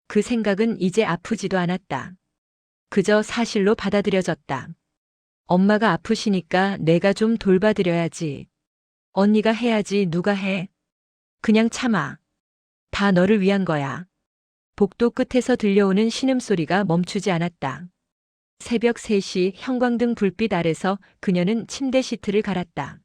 그 생각은 이제 아프지도 않았다. 그저 사실로 받아들여졌다. 엄마가 아프시니까 내가 좀 돌봐드려야지. 언니가 해야지 누가 해. 그냥 참아. 다 너를 위한 거야. 복도 끝에서 들려오는 신음소리가 멈추지 않았다. 새벽 3시 형광등 불빛 아래서 그녀는 침대 시트를 갈았다.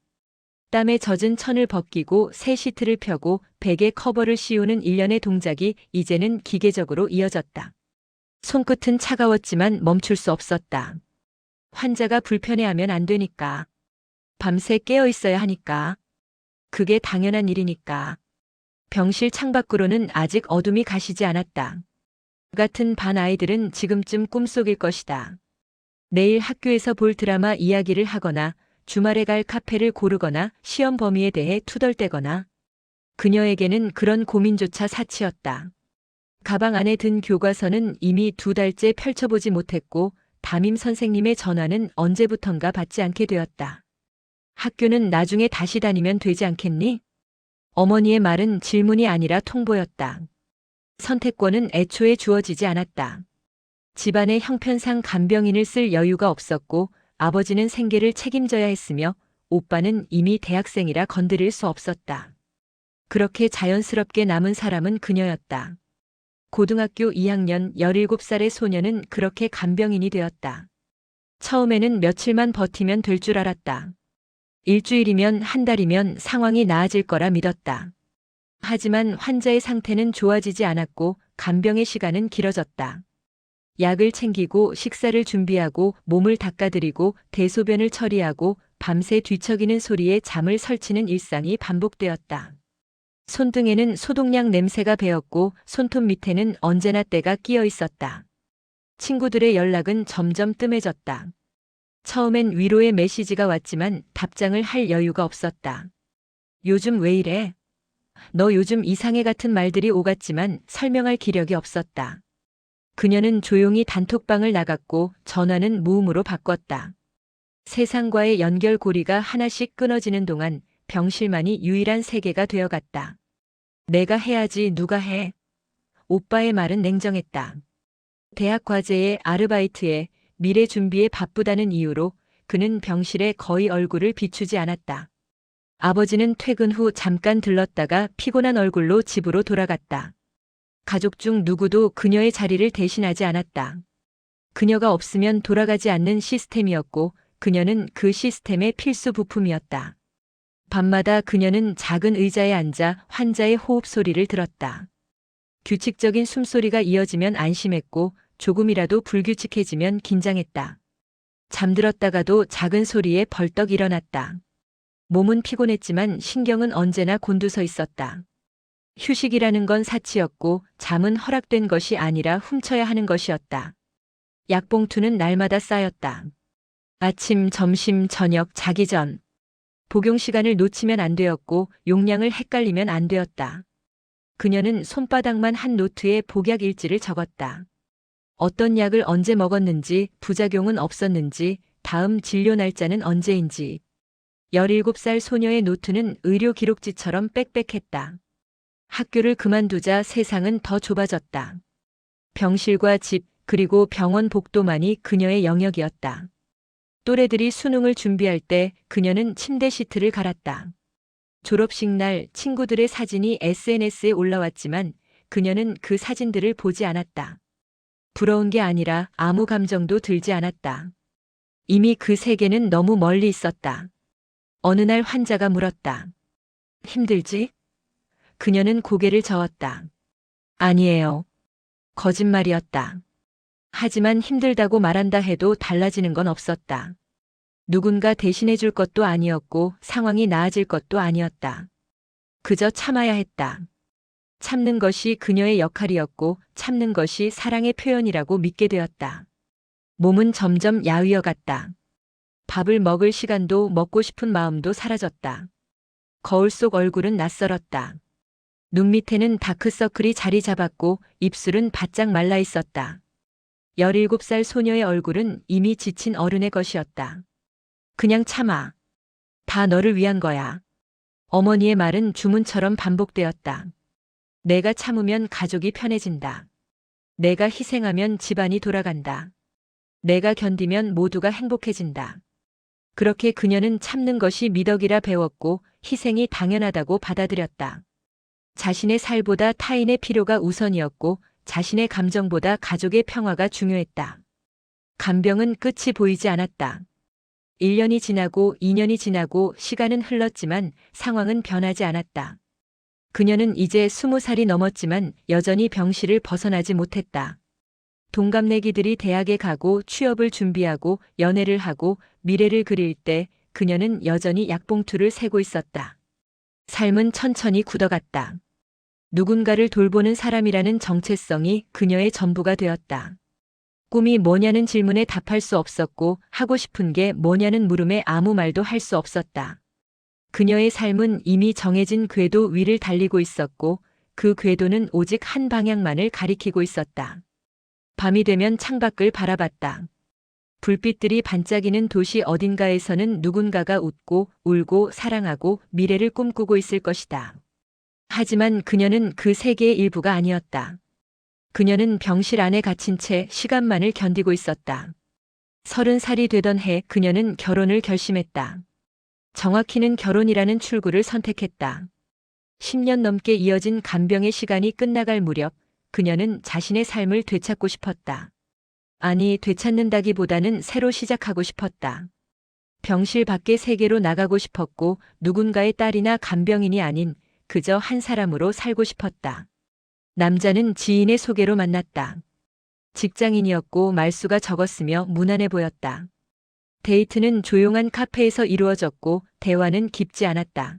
땀에 젖은 천을 벗기고 새 시트를 펴고 베개 커버를 씌우는 일련의 동작이 이제는 기계적으로 이어졌다. 손끝은 차가웠지만 멈출 수 없었다. 환자가 불편해하면 안 되니까. 밤새 깨어 있어야 하니까. 그게 당연한 일이니까. 병실 창밖으로는 아직 어둠이 가시지 않았다. 같은 반 아이들은 지금쯤 꿈속일 것이다. 내일 학교에서 볼 드라마 이야기를 하거나 주말에 갈 카페를 고르거나 시험 범위에 대해 투덜대거나. 그녀에게는 그런 고민조차 사치였다. 가방 안에 든 교과서는 이미 2달째 펼쳐보지 못했고 담임 선생님의 전화는 언제부턴가 받지 않게 되었다. 학교는 나중에 다시 다니면 되지 않겠니? 어머니의 말은 질문이 아니라 통보였다. 선택권은 애초에 주어지지 않았다. 집안의 형편상 간병인을 쓸 여유가 없었고 아버지는 생계를 책임져야 했으며 오빠는 이미 대학생이라 건드릴 수 없었다. 그렇게 자연스럽게 남은 사람은 그녀였다. 고등학교 2학년 17살의 소녀는 그렇게 간병인이 되었다. 처음에는 며칠만 버티면 될 줄 알았다. 일주일이면 한 달이면 상황이 나아질 거라 믿었다. 하지만 환자의 상태는 좋아지지 않았고 간병의 시간은 길어졌다. 약을 챙기고 식사를 준비하고 몸을 닦아드리고 대소변을 처리하고 밤새 뒤척이는 소리에 잠을 설치는 일상이 반복되었다. 손등에는 소독약 냄새가 배었고 손톱 밑에는 언제나 때가 끼어 있었다. 친구들의 연락은 점점 뜸해졌다. 처음엔 위로의 메시지가 왔지만 답장을 할 여유가 없었다. 요즘 왜 이래? 너 요즘 이상해 같은 말들이 오갔지만 설명할 기력이 없었다. 그녀는 조용히 단톡방을 나갔고 전화는 무음으로 바꿨다. 세상과의 연결고리가 하나씩 끊어지는 동안 병실만이 유일한 세계가 되어갔다. 내가 해야지 누가 해. 오빠의 말은 냉정했다. 대학 과제에 아르바이트에 미래 준비에 바쁘다는 이유로 그는 병실에 거의 얼굴을 비추지 않았다. 아버지는 퇴근 후 잠깐 들렀다가 피곤한 얼굴로 집으로 돌아갔다. 가족 중 누구도 그녀의 자리를 대신하지 않았다. 그녀가 없으면 돌아가지 않는 시스템이었고 그녀는 그 시스템의 필수 부품이었다. 밤마다 그녀는 작은 의자에 앉아 환자의 호흡 소리를 들었다. 규칙적인 숨소리가 이어지면 안심했고 조금이라도 불규칙해지면 긴장했다. 잠들었다가도 작은 소리에 벌떡 일어났다. 몸은 피곤했지만 신경은 언제나 곤두서 있었다. 휴식이라는 건 사치였고 잠은 허락된 것이 아니라 훔쳐야 하는 것이었다. 약봉투는 날마다 쌓였다. 아침, 점심, 저녁, 자기 전. 복용 시간을 놓치면 안 되었고 용량을 헷갈리면 안 되었다. 그녀는 손바닥만 한 노트에 복약 일지를 적었다. 어떤 약을 언제 먹었는지, 부작용은 없었는지, 다음 진료 날짜는 언제인지. 17살 소녀의 노트는 의료 기록지처럼 빽빽했다. 학교를 그만두자 세상은 더 좁아졌다. 병실과 집, 그리고 병원 복도만이 그녀의 영역이었다. 또래들이 수능을 준비할 때 그녀는 침대 시트를 갈았다. 졸업식 날 친구들의 사진이 SNS에 올라왔지만 그녀는 그 사진들을 보지 않았다. 부러운 게 아니라 아무 감정도 들지 않았다. 이미 그 세계는 너무 멀리 있었다. 어느 날 환자가 물었다. 힘들지? 그녀는 고개를 저었다. 아니에요. 거짓말이었다. 하지만 힘들다고 말한다 해도 달라지는 건 없었다. 누군가 대신해 줄 것도 아니었고 상황이 나아질 것도 아니었다. 그저 참아야 했다. 참는 것이 그녀의 역할이었고 참는 것이 사랑의 표현이라고 믿게 되었다. 몸은 점점 야위어 갔다. 밥을 먹을 시간도 먹고 싶은 마음도 사라졌다. 거울 속 얼굴은 낯설었다. 눈 밑에는 다크서클이 자리 잡았고 입술은 바짝 말라 있었다. 17살 소녀의 얼굴은 이미 지친 어른의 것이었다. 그냥 참아. 다 너를 위한 거야. 어머니의 말은 주문처럼 반복되었다. 내가 참으면 가족이 편해진다. 내가 희생하면 집안이 돌아간다. 내가 견디면 모두가 행복해진다. 그렇게 그녀는 참는 것이 미덕이라 배웠고 희생이 당연하다고 받아들였다. 자신의 살보다 타인의 필요가 우선이었고 자신의 감정보다 가족의 평화가 중요했다. 간병은 끝이 보이지 않았다. 1년이 지나고 2년이 지나고 시간은 흘렀지만 상황은 변하지 않았다. 그녀는 이제 20살이 넘었지만 여전히 병실을 벗어나지 못했다. 동갑내기들이 대학에 가고 취업을 준비하고 연애를 하고 미래를 그릴 때 그녀는 여전히 약봉투를 세고 있었다. 삶은 천천히 굳어갔다. 누군가를 돌보는 사람이라는 정체성이 그녀의 전부가 되었다. 꿈이 뭐냐는 질문에 답할 수 없었고 하고 싶은 게 뭐냐는 물음에 아무 말도 할 수 없었다. 그녀의 삶은 이미 정해진 궤도 위를 달리고 있었고 그 궤도는 오직 한 방향만을 가리키고 있었다. 밤이 되면 창밖을 바라봤다. 불빛들이 반짝이는 도시 어딘가에서는 누군가가 웃고 울고 사랑하고 미래를 꿈꾸고 있을 것이다. 하지만 그녀는 그 세계의 일부가 아니었다. 그녀는 병실 안에 갇힌 채 시간만을 견디고 있었다. 30살이 되던 해 그녀는 결혼을 결심했다. 정확히는 결혼이라는 출구를 선택했다. 10년 넘게 이어진 간병의 시간이 끝나갈 무렵 그녀는 자신의 삶을 되찾고 싶었다. 아니, 되찾는다기보다는 새로 시작하고 싶었다. 병실 밖의 세계로 나가고 싶었고 누군가의 딸이나 간병인이 아닌 그저 한 사람으로 살고 싶었다. 남자는 지인의 소개로 만났다. 직장인이었고 말수가 적었으며 무난해 보였다. 데이트는 조용한 카페에서 이루어졌고 대화는 깊지 않았다.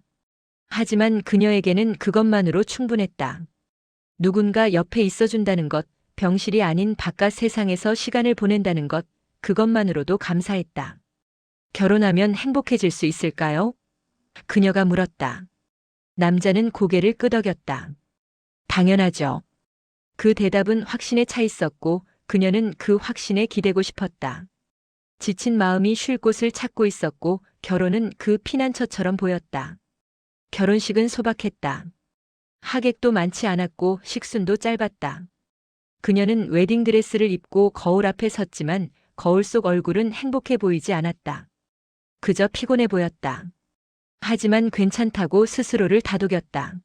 하지만 그녀에게는 그것만으로 충분했다. 누군가 옆에 있어준다는 것, 병실이 아닌 바깥 세상에서 시간을 보낸다는 것, 그것만으로도 감사했다. 결혼하면 행복해질 수 있을까요? 그녀가 물었다. 남자는 고개를 끄덕였다. 당연하죠. 그 대답은 확신에 차 있었고 그녀는 그 확신에 기대고 싶었다. 지친 마음이 쉴 곳을 찾고 있었고 결혼은 그 피난처처럼 보였다. 결혼식은 소박했다. 하객도 많지 않았고 식순도 짧았다. 그녀는 웨딩드레스를 입고 거울 앞에 섰지만 거울 속 얼굴은 행복해 보이지 않았다. 그저 피곤해 보였다. 하지만 괜찮다고 스스로를 다독였다.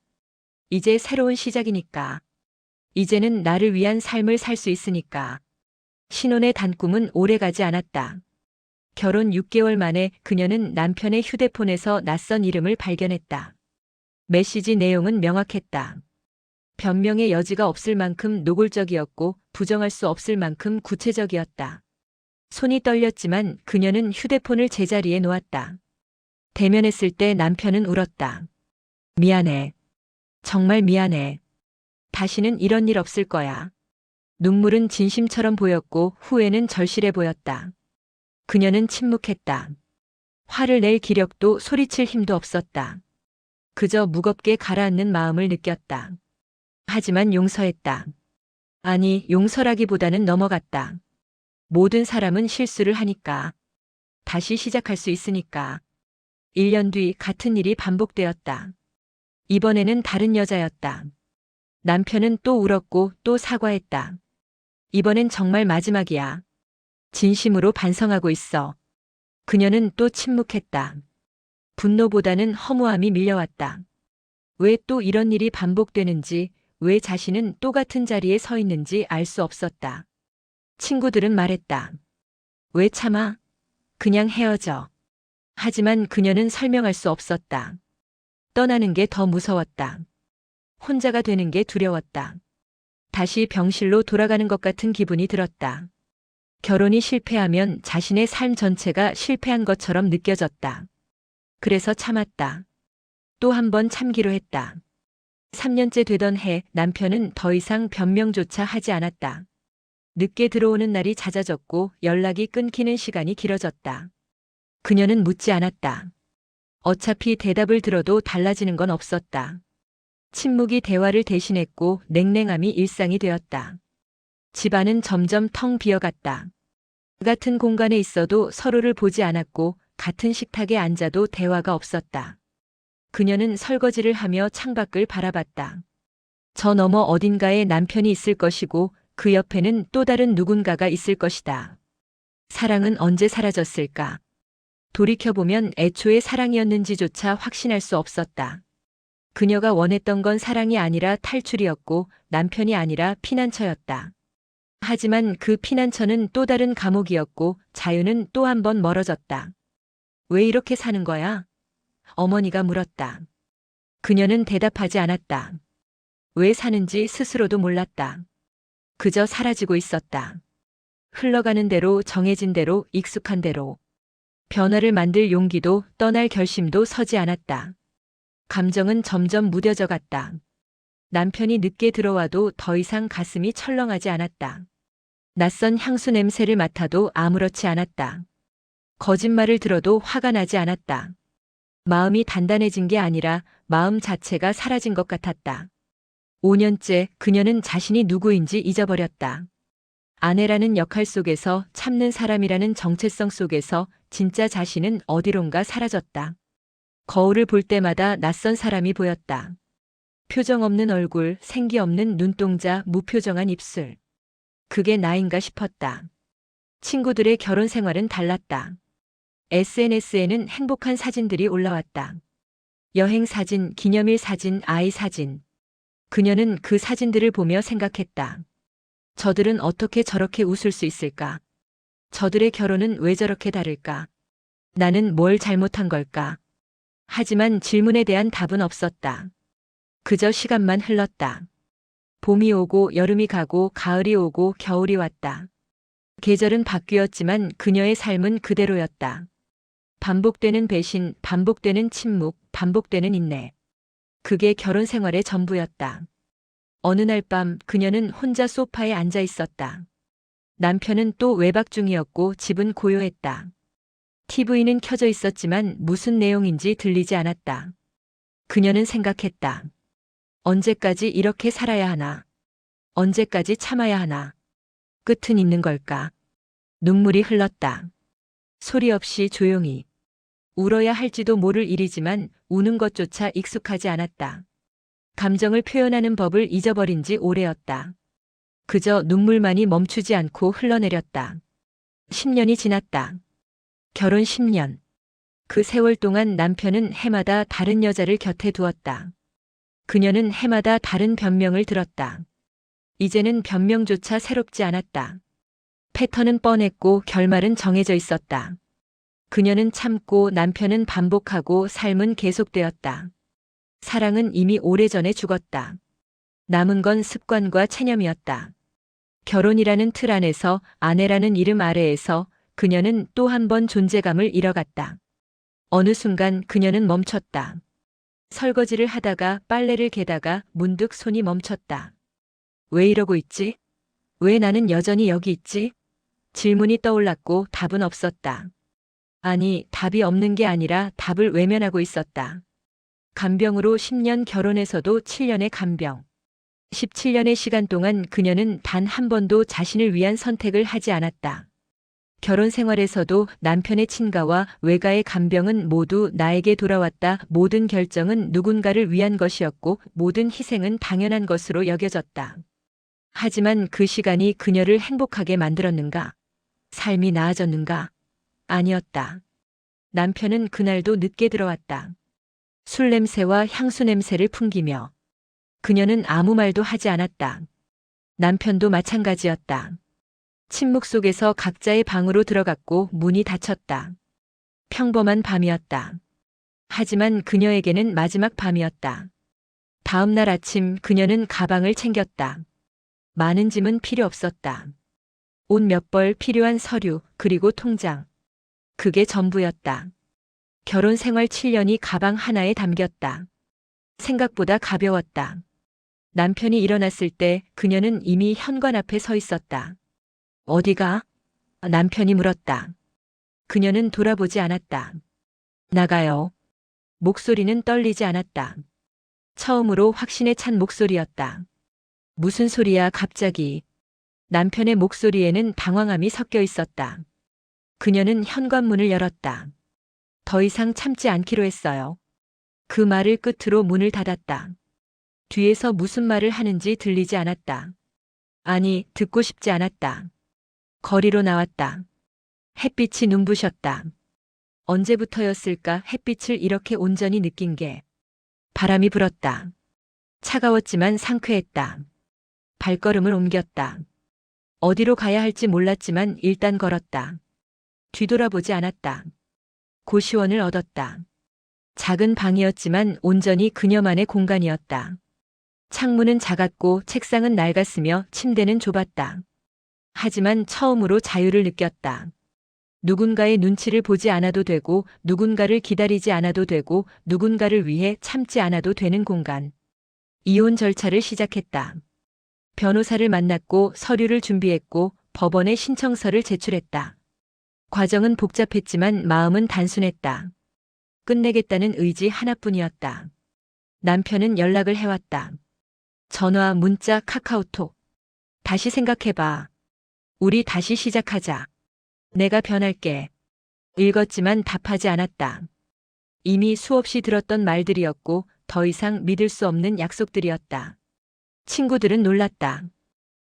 이제 새로운 시작이니까. 이제는 나를 위한 삶을 살 수 있으니까. 신혼의 단꿈은 오래가지 않았다. 결혼 6개월 만에 그녀는 남편의 휴대폰에서 낯선 이름을 발견했다. 메시지 내용은 명확했다. 변명의 여지가 없을 만큼 노골적이었고 부정할 수 없을 만큼 구체적이었다. 손이 떨렸지만 그녀는 휴대폰을 제자리에 놓았다. 대면했을 때 남편은 울었다. 미안해. 정말 미안해. 다시는 이런 일 없을 거야. 눈물은 진심처럼 보였고 후회는 절실해 보였다. 그녀는 침묵했다. 화를 낼 기력도 소리칠 힘도 없었다. 그저 무겁게 가라앉는 마음을 느꼈다. 하지만 용서했다. 아니, 용서라기보다는 넘어갔다. 모든 사람은 실수를 하니까. 다시 시작할 수 있으니까. 1년 뒤 같은 일이 반복되었다. 이번에는 다른 여자였다. 남편은 또 울었고 또 사과했다. 이번엔 정말 마지막이야. 진심으로 반성하고 있어. 그녀는 또 침묵했다. 분노보다는 허무함이 밀려왔다. 왜 또 이런 일이 반복되는지, 왜 자신은 또 같은 자리에 서 있는지 알 수 없었다. 친구들은 말했다. 왜 참아? 그냥 헤어져. 하지만 그녀는 설명할 수 없었다. 떠나는 게 더 무서웠다. 혼자가 되는 게 두려웠다. 다시 병실로 돌아가는 것 같은 기분이 들었다. 결혼이 실패하면 자신의 삶 전체가 실패한 것처럼 느껴졌다. 그래서 참았다. 또 한 번 참기로 했다. 3년째 되던 해 남편은 더 이상 변명조차 하지 않았다. 늦게 들어오는 날이 잦아졌고 연락이 끊기는 시간이 길어졌다. 그녀는 묻지 않았다. 어차피 대답을 들어도 달라지는 건 없었다. 침묵이 대화를 대신했고 냉랭함이 일상이 되었다. 집안은 점점 텅 비어갔다. 같은 공간에 있어도 서로를 보지 않았고 같은 식탁에 앉아도 대화가 없었다. 그녀는 설거지를 하며 창밖을 바라봤다. 저 너머 어딘가에 남편이 있을 것이고 그 옆에는 또 다른 누군가가 있을 것이다. 사랑은 언제 사라졌을까? 돌이켜보면 애초에 사랑이었는지조차 확신할 수 없었다. 그녀가 원했던 건 사랑이 아니라 탈출이었고 남편이 아니라 피난처였다. 하지만 그 피난처는 또 다른 감옥이었고 자유는 또 한 번 멀어졌다. 왜 이렇게 사는 거야? 어머니가 물었다. 그녀는 대답하지 않았다. 왜 사는지 스스로도 몰랐다. 그저 사라지고 있었다. 흘러가는 대로 정해진 대로 익숙한 대로. 변화를 만들 용기도 떠날 결심도 서지 않았다. 감정은 점점 무뎌져 갔다. 남편이 늦게 들어와도 더 이상 가슴이 철렁하지 않았다. 낯선 향수 냄새를 맡아도 아무렇지 않았다. 거짓말을 들어도 화가 나지 않았다. 마음이 단단해진 게 아니라 마음 자체가 사라진 것 같았다. 5년째 그녀는 자신이 누구인지 잊어버렸다. 아내라는 역할 속에서, 참는 사람이라는 정체성 속에서 진짜 자신은 어디론가 사라졌다. 거울을 볼 때마다 낯선 사람이 보였다. 표정 없는 얼굴, 생기 없는 눈동자, 무표정한 입술. 그게 나인가 싶었다. 친구들의 결혼 생활은 달랐다. SNS에는 행복한 사진들이 올라왔다. 여행 사진, 기념일 사진, 아이 사진. 그녀는 그 사진들을 보며 생각했다. 저들은 어떻게 저렇게 웃을 수 있을까? 저들의 결혼은 왜 저렇게 다를까? 나는 뭘 잘못한 걸까? 하지만 질문에 대한 답은 없었다. 그저 시간만 흘렀다. 봄이 오고 여름이 가고 가을이 오고 겨울이 왔다. 계절은 바뀌었지만 그녀의 삶은 그대로였다. 반복되는 배신, 반복되는 침묵, 반복되는 인내. 그게 결혼 생활의 전부였다. 어느 날 밤 그녀는 혼자 소파에 앉아 있었다. 남편은 또 외박 중이었고 집은 고요했다. TV는 켜져 있었지만 무슨 내용인지 들리지 않았다. 그녀는 생각했다. 언제까지 이렇게 살아야 하나? 언제까지 참아야 하나? 끝은 있는 걸까? 눈물이 흘렀다. 소리 없이 조용히. 울어야 할지도 모를 일이지만 우는 것조차 익숙하지 않았다. 감정을 표현하는 법을 잊어버린 지 오래였다. 그저 눈물만이 멈추지 않고 흘러내렸다. 10년이 지났다. 결혼 10년. 그 세월 동안 남편은 해마다 다른 여자를 곁에 두었다. 그녀는 해마다 다른 변명을 들었다. 이제는 변명조차 새롭지 않았다. 패턴은 뻔했고 결말은 정해져 있었다. 그녀는 참고 남편은 반복하고 삶은 계속되었다. 사랑은 이미 오래전에 죽었다. 남은 건 습관과 체념이었다. 결혼이라는 틀 안에서, 아내라는 이름 아래에서 그녀는 또 한 번 존재감을 잃어갔다. 어느 순간 그녀는 멈췄다. 설거지를 하다가 빨래를 개다가 문득 손이 멈췄다. 왜 이러고 있지? 왜 나는 여전히 여기 있지? 질문이 떠올랐고 답은 없었다. 아니, 답이 없는 게 아니라 답을 외면하고 있었다. 간병으로 10년, 결혼해서도 7년의 간병. 17년의 시간 동안 그녀는 단 한 번도 자신을 위한 선택을 하지 않았다. 결혼 생활에서도 남편의 친가와 외가의 간병은 모두 나에게 돌아왔다. 모든 결정은 누군가를 위한 것이었고 모든 희생은 당연한 것으로 여겨졌다. 하지만 그 시간이 그녀를 행복하게 만들었는가? 삶이 나아졌는가? 아니었다. 남편은 그날도 늦게 들어왔다. 술 냄새와 향수 냄새를 풍기며. 그녀는 아무 말도 하지 않았다. 남편도 마찬가지였다. 침묵 속에서 각자의 방으로 들어갔고 문이 닫혔다. 평범한 밤이었다. 하지만 그녀에게는 마지막 밤이었다. 다음 날 아침 그녀는 가방을 챙겼다. 많은 짐은 필요 없었다. 옷 몇 벌, 필요한 서류, 그리고 통장. 그게 전부였다. 결혼 생활 7년이 가방 하나에 담겼다. 생각보다 가벼웠다. 남편이 일어났을 때 그녀는 이미 현관 앞에 서 있었다. 어디가? 남편이 물었다. 그녀는 돌아보지 않았다. 나가요. 목소리는 떨리지 않았다. 처음으로 확신에 찬 목소리였다. 무슨 소리야 갑자기. 남편의 목소리에는 당황함이 섞여 있었다. 그녀는 현관문을 열었다. 더 이상 참지 않기로 했어요. 그 말을 끝으로 문을 닫았다. 뒤에서 무슨 말을 하는지 들리지 않았다. 아니, 듣고 싶지 않았다. 거리로 나왔다. 햇빛이 눈부셨다. 언제부터였을까 햇빛을 이렇게 온전히 느낀 게. 바람이 불었다. 차가웠지만 상쾌했다. 발걸음을 옮겼다. 어디로 가야 할지 몰랐지만 일단 걸었다. 뒤돌아보지 않았다. 고시원을 얻었다. 작은 방이었지만 온전히 그녀만의 공간이었다. 창문은 작았고 책상은 낡았으며 침대는 좁았다. 하지만 처음으로 자유를 느꼈다. 누군가의 눈치를 보지 않아도 되고, 누군가를 기다리지 않아도 되고, 누군가를 위해 참지 않아도 되는 공간. 이혼 절차를 시작했다. 변호사를 만났고 서류를 준비했고 법원에 신청서를 제출했다. 과정은 복잡했지만 마음은 단순했다. 끝내겠다는 의지 하나뿐이었다. 남편은 연락을 해왔다. 전화, 문자, 카카오톡. 다시 생각해봐. 우리 다시 시작하자. 내가 변할게. 읽었지만 답하지 않았다. 이미 수없이 들었던 말들이었고 더 이상 믿을 수 없는 약속들이었다. 친구들은 놀랐다.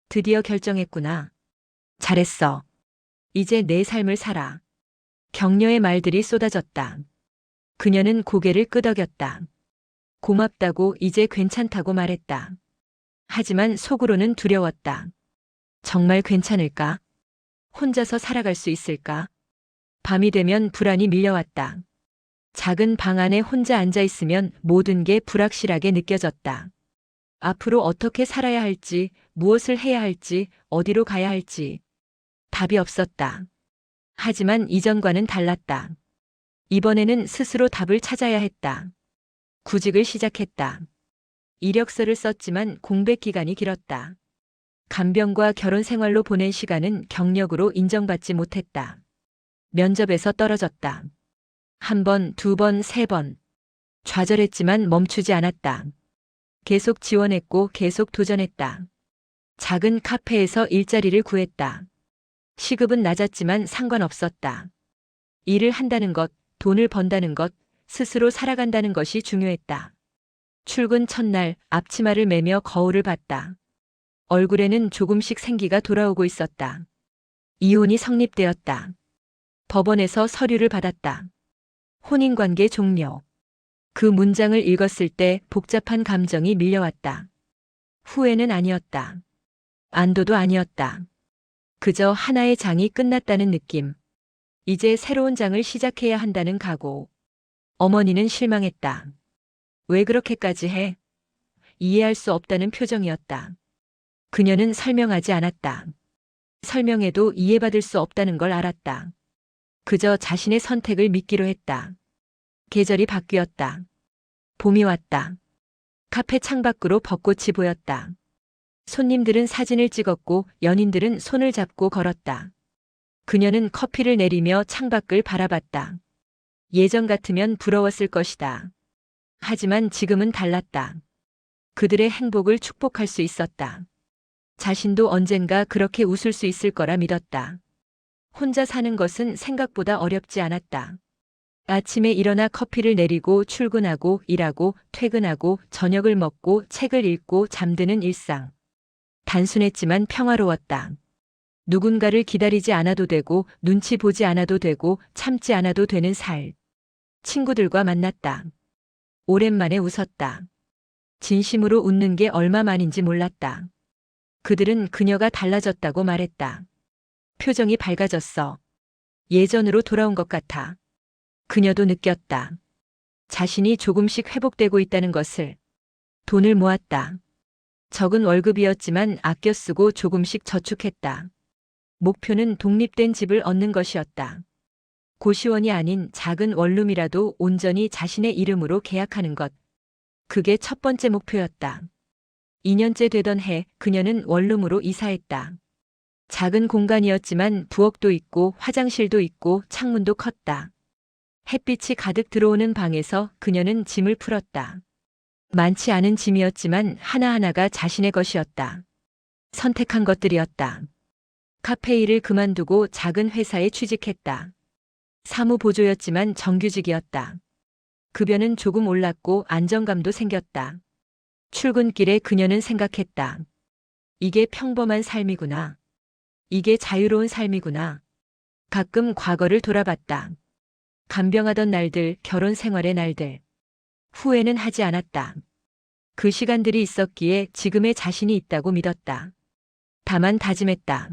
드디어 결정했구나. 잘했어. 이제 내 삶을 살아. 격려의 말들이 쏟아졌다. 그녀는 고개를 끄덕였다. 고맙다고, 이제 괜찮다고 말했다. 하지만 속으로는 두려웠다. 정말 괜찮을까? 혼자서 살아갈 수 있을까? 밤이 되면 불안이 밀려왔다. 작은 방 안에 혼자 앉아 있으면 모든 게 불확실하게 느껴졌다. 앞으로 어떻게 살아야 할지, 무엇을 해야 할지, 어디로 가야 할지. 답이 없었다. 하지만 이전과는 달랐다. 이번에는 스스로 답을 찾아야 했다. 구직을 시작했다. 이력서를 썼지만 공백 기간이 길었다. 간병과 결혼 생활로 보낸 시간은 경력으로 인정받지 못했다. 면접에서 떨어졌다. 한 번, 두 번, 세 번. 좌절했지만 멈추지 않았다. 계속 지원했고 계속 도전했다. 작은 카페에서 일자리를 구했다. 시급은 낮았지만 상관없었다. 일을 한다는 것, 돈을 번다는 것, 스스로 살아간다는 것이 중요했다. 출근 첫날 앞치마를 매며 거울을 봤다. 얼굴에는 조금씩 생기가 돌아오고 있었다. 이혼이 성립되었다. 법원에서 서류를 받았다. 혼인관계 종료. 그 문장을 읽었을 때 복잡한 감정이 밀려왔다. 후회는 아니었다. 안도도 아니었다. 그저 하나의 장이 끝났다는 느낌. 이제 새로운 장을 시작해야 한다는 각오. 어머니는 실망했다. 왜 그렇게까지 해? 이해할 수 없다는 표정이었다. 그녀는 설명하지 않았다. 설명해도 이해받을 수 없다는 걸 알았다. 그저 자신의 선택을 믿기로 했다. 계절이 바뀌었다. 봄이 왔다. 카페 창밖으로 벚꽃이 보였다. 손님들은 사진을 찍었고 연인들은 손을 잡고 걸었다. 그녀는 커피를 내리며 창밖을 바라봤다. 예전 같으면 부러웠을 것이다. 하지만 지금은 달랐다. 그들의 행복을 축복할 수 있었다. 자신도 언젠가 그렇게 웃을 수 있을 거라 믿었다. 혼자 사는 것은 생각보다 어렵지 않았다. 아침에 일어나 커피를 내리고 출근하고 일하고 퇴근하고 저녁을 먹고 책을 읽고 잠드는 일상. 단순했지만 평화로웠다. 누군가를 기다리지 않아도 되고 눈치 보지 않아도 되고 참지 않아도 되는 살. 친구들과 만났다. 오랜만에 웃었다. 진심으로 웃는 게 얼마만인지 몰랐다. 그들은 그녀가 달라졌다고 말했다. 표정이 밝아졌어. 예전으로 돌아온 것 같아. 그녀도 느꼈다. 자신이 조금씩 회복되고 있다는 것을. 돈을 모았다. 적은 월급이었지만 아껴 쓰고 조금씩 저축했다. 목표는 독립된 집을 얻는 것이었다. 고시원이 아닌 작은 원룸이라도 온전히 자신의 이름으로 계약하는 것. 그게 첫 번째 목표였다. 2년째 되던 해 그녀는 원룸으로 이사했다. 작은 공간이었지만 부엌도 있고 화장실도 있고 창문도 컸다. 햇빛이 가득 들어오는 방에서 그녀는 짐을 풀었다. 많지 않은 짐이었지만 하나하나가 자신의 것이었다. 선택한 것들이었다. 카페 일을 그만두고 작은 회사에 취직했다. 사무보조였지만 정규직이었다. 급여는 조금 올랐고 안정감도 생겼다. 출근길에 그녀는 생각했다. 이게 평범한 삶이구나. 이게 자유로운 삶이구나. 가끔 과거를 돌아봤다. 간병하던 날들, 결혼 생활의 날들. 후회는 하지 않았다. 그 시간들이 있었기에 지금의 자신이 있다고 믿었다. 다만 다짐했다.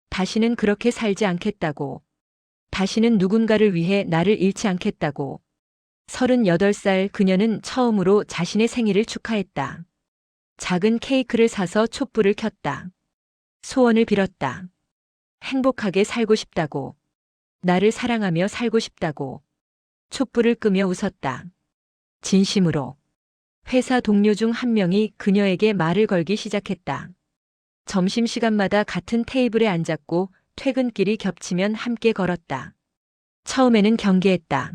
다시는 그렇게 살지 않겠다고. 다시는 누군가를 위해 나를 잃지 않겠다고. 38살 그녀는 처음으로 자신의 생일을 축하했다. 작은 케이크를 사서 촛불을 켰다. 소원을 빌었다. 행복하게 살고 싶다고. 나를 사랑하며 살고 싶다고. 촛불을 끄며 웃었다. 진심으로. 회사 동료 중 한 명이 그녀에게 말을 걸기 시작했다. 점심시간마다 같은 테이블에 앉았고 퇴근길이 겹치면 함께 걸었다. 처음에는 경계했다.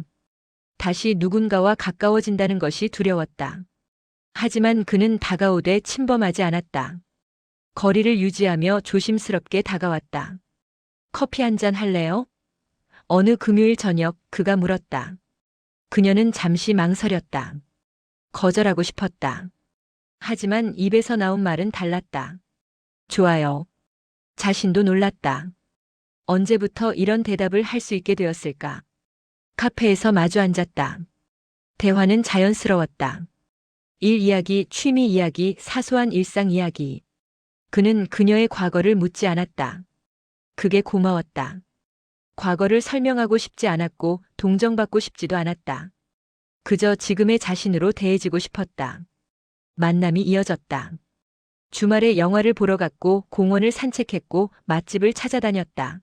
다시 누군가와 가까워진다는 것이 두려웠다. 하지만 그는 다가오되 침범하지 않았다. 거리를 유지하며 조심스럽게 다가왔다. 커피 한 잔 할래요? 어느 금요일 저녁 그가 물었다. 그녀는 잠시 망설였다. 거절하고 싶었다. 하지만 입에서 나온 말은 달랐다. 좋아요. 자신도 놀랐다. 언제부터 이런 대답을 할 수 있게 되었을까? 카페에서 마주 앉았다. 대화는 자연스러웠다. 일 이야기, 취미 이야기, 사소한 일상 이야기. 그는 그녀의 과거를 묻지 않았다. 그게 고마웠다. 과거를 설명하고 싶지 않았고 동정받고 싶지도 않았다. 그저 지금의 자신으로 대해지고 싶었다. 만남이 이어졌다. 주말에 영화를 보러 갔고 공원을 산책했고 맛집을 찾아다녔다.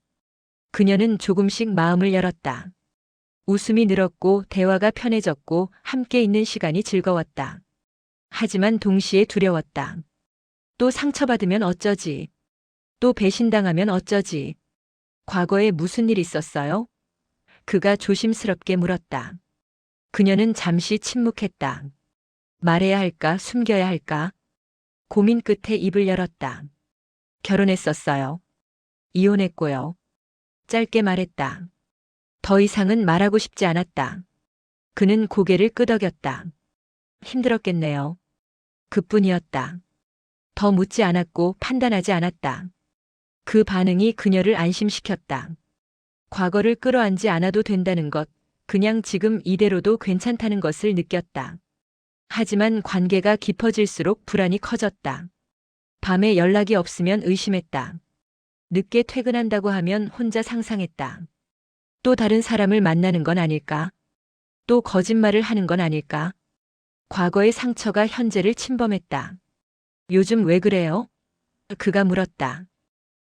그녀는 조금씩 마음을 열었다. 웃음이 늘었고 대화가 편해졌고 함께 있는 시간이 즐거웠다. 하지만 동시에 두려웠다. 또 상처받으면 어쩌지? 또 배신당하면 어쩌지? 과거에 무슨 일 있었어요? 그가 조심스럽게 물었다. 그녀는 잠시 침묵했다. 말해야 할까, 숨겨야 할까? 고민 끝에 입을 열었다. 결혼했었어요. 이혼했고요. 짧게 말했다. 더 이상은 말하고 싶지 않았다. 그는 고개를 끄덕였다. 힘들었겠네요. 그뿐이었다. 더 묻지 않았고 판단하지 않았다. 그 반응이 그녀를 안심시켰다. 과거를 끌어안지 않아도 된다는 것, 그냥 지금 이대로도 괜찮다는 것을 느꼈다. 하지만 관계가 깊어질수록 불안이 커졌다. 밤에 연락이 없으면 의심했다. 늦게 퇴근한다고 하면 혼자 상상했다. 또 다른 사람을 만나는 건 아닐까? 또 거짓말을 하는 건 아닐까? 과거의 상처가 현재를 침범했다. 요즘 왜 그래요? 그가 물었다.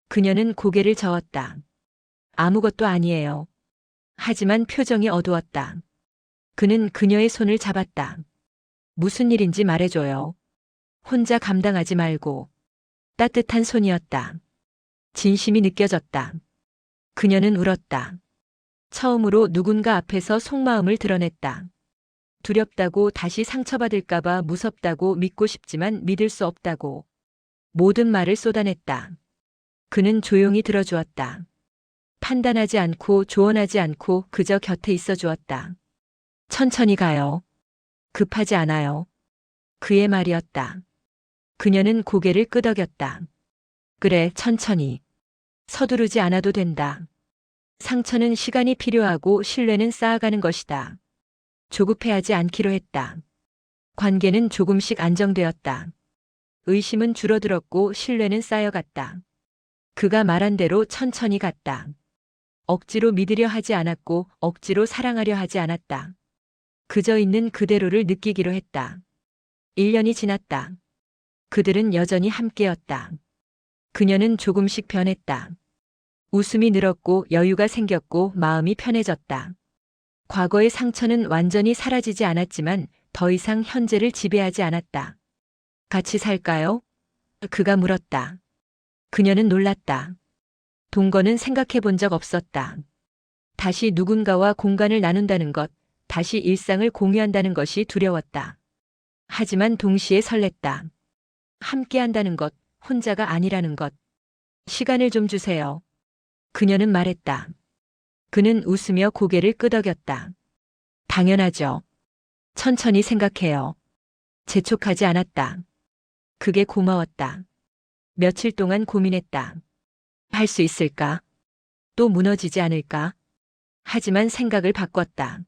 그녀는 고개를 저었다. 아무것도 아니에요. 하지만 표정이 어두웠다. 그는 그녀의 손을 잡았다. 무슨 일인지 말해줘요. 혼자 감당하지 말고. 따뜻한 손이었다. 진심이 느껴졌다. 그녀는 울었다. 처음으로 누군가 앞에서 속마음을 드러냈다. 두렵다고, 다시 상처받을까봐 무섭다고, 믿고 싶지만 믿을 수 없다고. 모든 말을 쏟아냈다. 그는 조용히 들어주었다. 판단하지 않고 조언하지 않고 그저 곁에 있어 주었다. 천천히 가요. 급하지 않아요. 그의 말이었다. 그녀는 고개를 끄덕였다. 그래, 천천히. 서두르지 않아도 된다. 상처는 시간이 필요하고 신뢰는 쌓아가는 것이다. 조급해하지 않기로 했다. 관계는 조금씩 안정되었다. 의심은 줄어들었고 신뢰는 쌓여갔다. 그가 말한 대로 천천히 갔다. 억지로 믿으려 하지 않았고 억지로 사랑하려 하지 않았다. 그저 있는 그대로를 느끼기로 했다. 1년이 지났다. 그들은 여전히 함께였다. 그녀는 조금씩 변했다. 웃음이 늘었고 여유가 생겼고 마음이 편해졌다. 과거의 상처는 완전히 사라지지 않았지만 더 이상 현재를 지배하지 않았다. 같이 살까요? 그가 물었다. 그녀는 놀랐다. 동거는 생각해 본 적 없었다. 다시 누군가와 공간을 나눈다는 것, 다시 일상을 공유한다는 것이 두려웠다. 하지만 동시에 설렜다. 함께 한다는 것, 혼자가 아니라는 것. 시간을 좀 주세요. 그녀는 말했다. 그는 웃으며 고개를 끄덕였다. 당연하죠. 천천히 생각해요. 재촉하지 않았다. 그게 고마웠다. 며칠 동안 고민했다. 할 수 있을까? 또 무너지지 않을까? 하지만 생각을 바꿨다.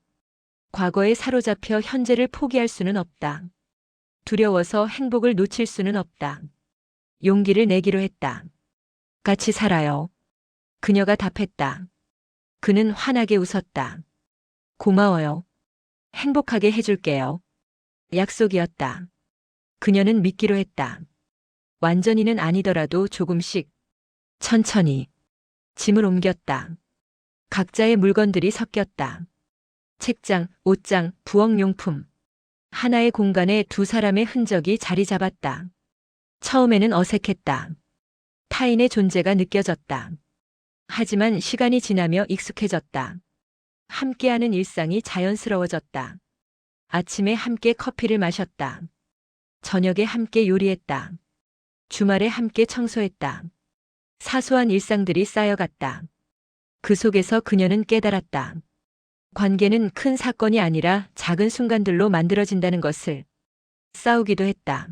과거에 사로잡혀 현재를 포기할 수는 없다. 두려워서 행복을 놓칠 수는 없다. 용기를 내기로 했다. 같이 살아요. 그녀가 답했다. 그는 환하게 웃었다. 고마워요. 행복하게 해줄게요. 약속이었다. 그녀는 믿기로 했다. 완전히는 아니더라도 조금씩, 천천히. 짐을 옮겼다. 각자의 물건들이 섞였다. 책장, 옷장, 부엌용품. 하나의 공간에 두 사람의 흔적이 자리 잡았다. 처음에는 어색했다. 타인의 존재가 느껴졌다. 하지만 시간이 지나며 익숙해졌다. 함께하는 일상이 자연스러워졌다. 아침에 함께 커피를 마셨다. 저녁에 함께 요리했다. 주말에 함께 청소했다. 사소한 일상들이 쌓여갔다. 그 속에서 그녀는 깨달았다. 관계는 큰 사건이 아니라 작은 순간들로 만들어진다는 것을. 싸우기도 했다.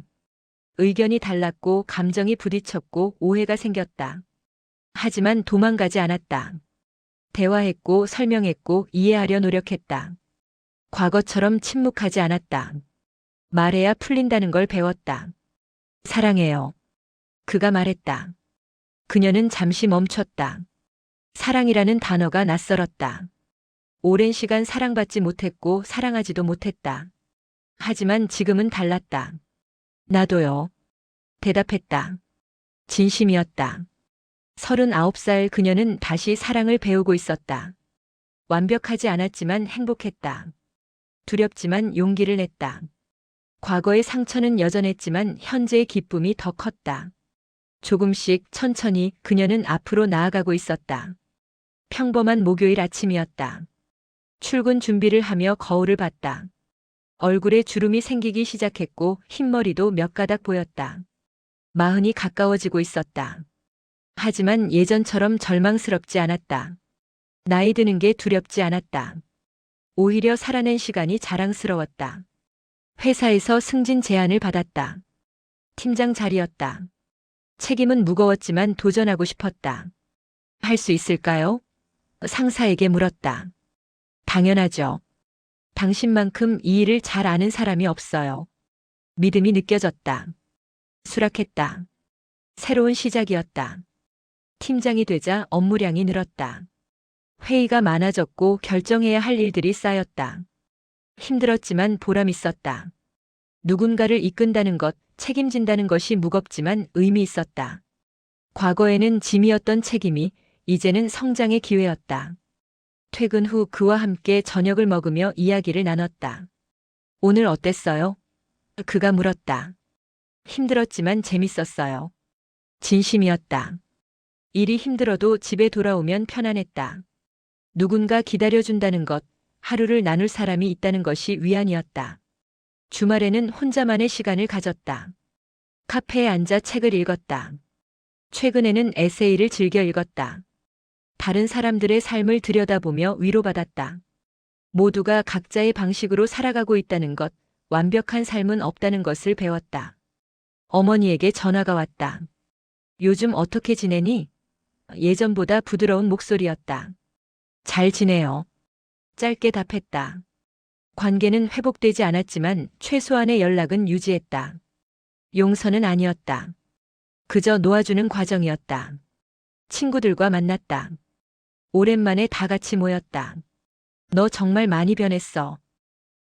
의견이 달랐고 감정이 부딪혔고 오해가 생겼다. 하지만 도망가지 않았다. 대화했고 설명했고 이해하려 노력했다. 과거처럼 침묵하지 않았다. 말해야 풀린다는 걸 배웠다. 사랑해요. 그가 말했다. 그녀는 잠시 멈췄다. 사랑이라는 단어가 낯설었다. 오랜 시간 사랑받지 못했고 사랑하지도 못했다. 하지만 지금은 달랐다. 나도요. 대답했다. 진심이었다. 39살 그녀는 다시 사랑을 배우고 있었다. 완벽하지 않았지만 행복했다. 두렵지만 용기를 냈다. 과거의 상처는 여전했지만 현재의 기쁨이 더 컸다. 조금씩 천천히 그녀는 앞으로 나아가고 있었다. 평범한 목요일 아침이었다. 출근 준비를 하며 거울을 봤다. 얼굴에 주름이 생기기 시작했고 흰머리도 몇 가닥 보였다. 마흔이 가까워지고 있었다. 하지만 예전처럼 절망스럽지 않았다. 나이 드는 게 두렵지 않았다. 오히려 살아낸 시간이 자랑스러웠다. 회사에서 승진 제안을 받았다. 팀장 자리였다. 책임은 무거웠지만 도전하고 싶었다. 할 수 있을까요? 상사에게 물었다. 당연하죠. 당신만큼 이 일을 잘 아는 사람이 없어요. 믿음이 느껴졌다. 수락했다. 새로운 시작이었다. 팀장이 되자 업무량이 늘었다. 회의가 많아졌고 결정해야 할 일들이 쌓였다. 힘들었지만 보람 있었다. 누군가를 이끈다는 것, 책임진다는 것이 무겁지만 의미 있었다. 과거에는 짐이었던 책임이 이제는 성장의 기회였다. 퇴근 후 그와 함께 저녁을 먹으며 이야기를 나눴다. 오늘 어땠어요? 그가 물었다. 힘들었지만 재밌었어요. 진심이었다. 일이 힘들어도 집에 돌아오면 편안했다. 누군가 기다려준다는 것, 하루를 나눌 사람이 있다는 것이 위안이었다. 주말에는 혼자만의 시간을 가졌다. 카페에 앉아 책을 읽었다. 최근에는 에세이를 즐겨 읽었다. 다른 사람들의 삶을 들여다보며 위로받았다. 모두가 각자의 방식으로 살아가고 있다는 것, 완벽한 삶은 없다는 것을 배웠다. 어머니에게 전화가 왔다. 요즘 어떻게 지내니? 예전보다 부드러운 목소리였다. 잘 지내요. 짧게 답했다. 관계는 회복되지 않았지만 최소한의 연락은 유지했다. 용서는 아니었다. 그저 놓아주는 과정이었다. 친구들과 만났다. 오랜만에 다 같이 모였다. 너 정말 많이 변했어.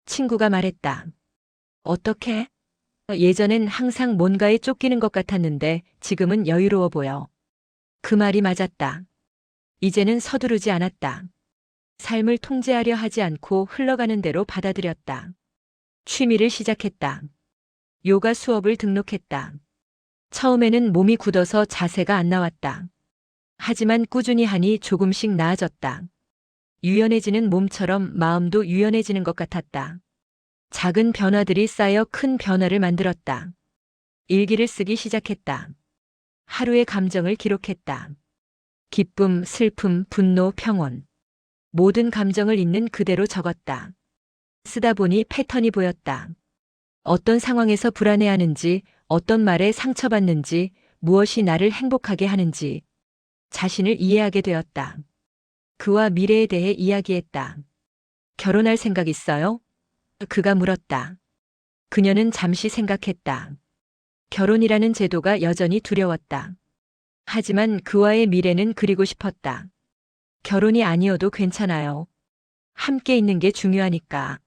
친구가 말했다. 어떻게? 예전엔 항상 뭔가에 쫓기는 것 같았는데 지금은 여유로워 보여. 그 말이 맞았다. 이제는 서두르지 않았다. 삶을 통제하려 하지 않고 흘러가는 대로 받아들였다. 취미를 시작했다. 요가 수업을 등록했다. 처음에는 몸이 굳어서 자세가 안 나왔다. 하지만 꾸준히 하니 조금씩 나아졌다. 유연해지는 몸처럼 마음도 유연해지는 것 같았다. 작은 변화들이 쌓여 큰 변화를 만들었다. 일기를 쓰기 시작했다. 하루의 감정을 기록했다. 기쁨, 슬픔, 분노, 평온. 모든 감정을 있는 그대로 적었다. 쓰다 보니 패턴이 보였다. 어떤 상황에서 불안해하는지, 어떤 말에 상처받는지, 무엇이 나를 행복하게 하는지 자신을 이해하게 되었다. 그와 미래에 대해 이야기했다. 결혼할 생각 있어요? 그가 물었다. 그녀는 잠시 생각했다. 결혼이라는 제도가 여전히 두려웠다. 하지만 그와의 미래는 그리고 싶었다. 결혼이 아니어도 괜찮아요. 함께 있는 게 중요하니까.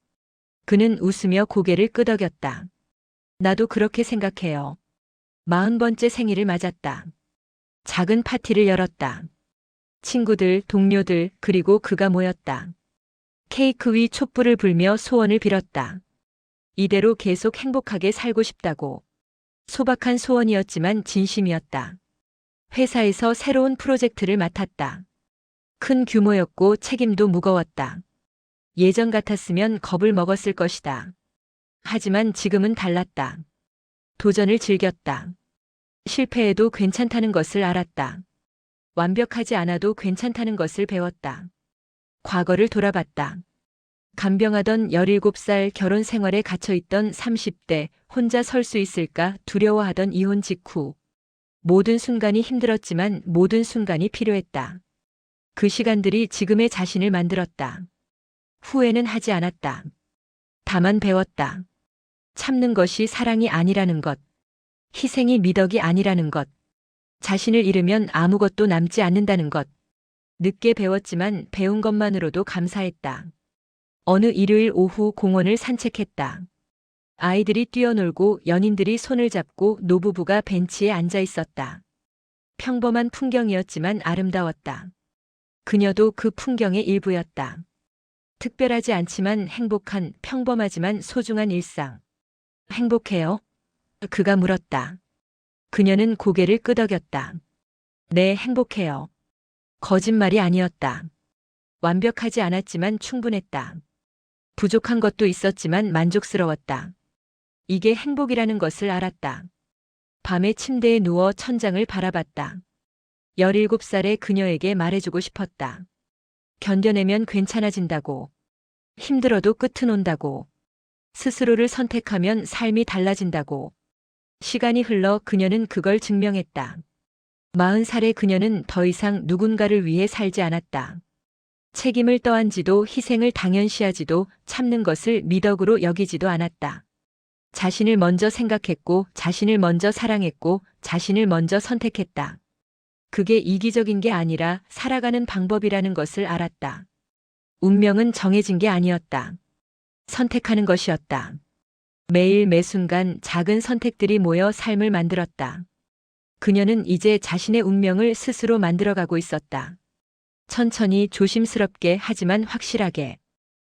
그는 웃으며 고개를 끄덕였다. 나도 그렇게 생각해요. 40번째 생일을 맞았다. 작은 파티를 열었다. 친구들, 동료들, 그리고 그가 모였다. 케이크 위 촛불을 불며 소원을 빌었다. 이대로 계속 행복하게 살고 싶다고. 소박한 소원이었지만 진심이었다. 회사에서 새로운 프로젝트를 맡았다. 큰 규모였고 책임도 무거웠다. 예전 같았으면 겁을 먹었을 것이다. 하지만 지금은 달랐다. 도전을 즐겼다. 실패해도 괜찮다는 것을 알았다. 완벽하지 않아도 괜찮다는 것을 배웠다. 과거를 돌아봤다. 간병하던 17살 결혼 생활에 갇혀있던 30대 혼자 설 수 있을까 두려워하던 이혼 직후. 모든 순간이 힘들었지만 모든 순간이 필요했다. 그 시간들이 지금의 자신을 만들었다. 후회는 하지 않았다. 다만 배웠다. 참는 것이 사랑이 아니라는 것. 희생이 미덕이 아니라는 것. 자신을 잃으면 아무것도 남지 않는다는 것. 늦게 배웠지만 배운 것만으로도 감사했다. 어느 일요일 오후 공원을 산책했다. 아이들이 뛰어놀고 연인들이 손을 잡고 노부부가 벤치에 앉아 있었다. 평범한 풍경이었지만 아름다웠다. 그녀도 그 풍경의 일부였다. 특별하지 않지만 행복한, 평범하지만 소중한 일상. 행복해요? 그가 물었다. 그녀는 고개를 끄덕였다. 네, 행복해요. 거짓말이 아니었다. 완벽하지 않았지만 충분했다. 부족한 것도 있었지만 만족스러웠다. 이게 행복이라는 것을 알았다. 밤에 침대에 누워 천장을 바라봤다. 17살의 그녀에게 말해주고 싶었다. 견뎌내면 괜찮아진다고. 힘들어도 끝은 온다고. 스스로를 선택하면 삶이 달라진다고. 시간이 흘러 그녀는 그걸 증명했다. 40살의 그녀는 더 이상 누군가를 위해 살지 않았다. 책임을 떠안지도 희생을 당연시하지도 참는 것을 미덕으로 여기지도 않았다. 자신을 먼저 생각했고 자신을 먼저 사랑했고 자신을 먼저 선택했다. 그게 이기적인 게 아니라 살아가는 방법이라는 것을 알았다. 운명은 정해진 게 아니었다. 선택하는 것이었다. 매일 매순간 작은 선택들이 모여 삶을 만들었다. 그녀는 이제 자신의 운명을 스스로 만들어가고 있었다. 천천히 조심스럽게 하지만 확실하게.